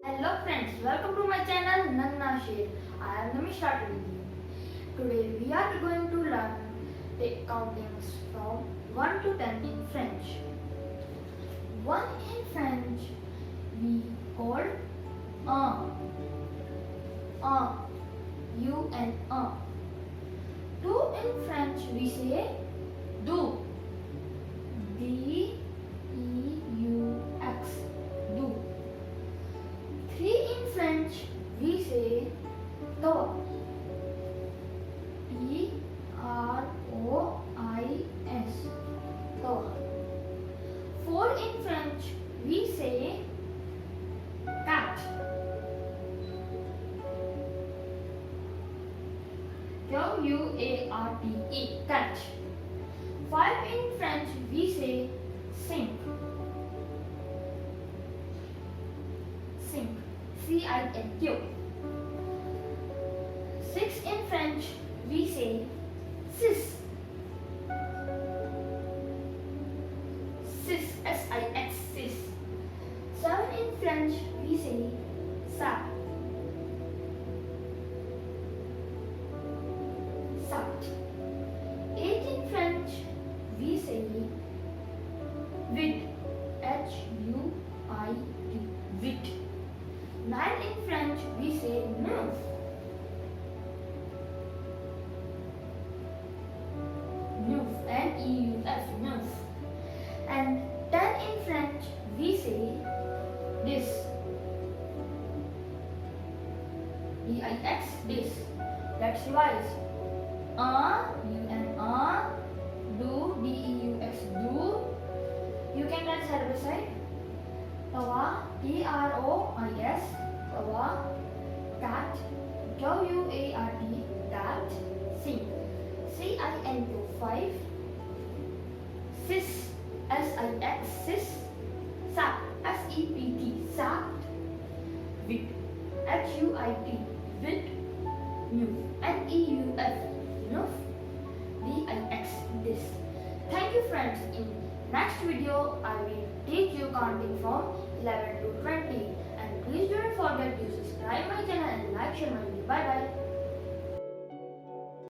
Hello friends, welcome to my channel Nanna Shade. I am Namish Rathore. Today we are going to learn the countings from 1 to 10 in French. 1 in French we call un, u and un. 2 in French we say do, d e u x, do. 3 in French we say toi, T R O I S, toi. 4 in French we say cat, Q-U-A-R-T-E, cat. 5 in French we say sink, sink, C-I-N-Q. 6 in French we say sis, sis, S-I-X, sis. 7 in French we say sat, sat. 8 in French we say wit, H-U-I-T, wit. 9 in French we say neuf, neuf, N-E-U-F, neuf. And 10 in French we say dis, D-I-X, dis. Let's revise. U-N, do, D-E-U-X, do. You can write side by side. Tawa, T-R-O-I-S, tawa. Cat, Q-U-A-R-T, cat. Sink, C-I-N-Q, 5. Sis, S-I-X, sis. Sat, S-E-P-T, sat. Wit, H-U-I-T, wit. Neuf, N-E-U-F, neuf. D-I-X, dis. Thank you friends. In next video I will teach you counting from 11 to 20. And please don't forget to subscribe my channel and like, share my video. Bye bye.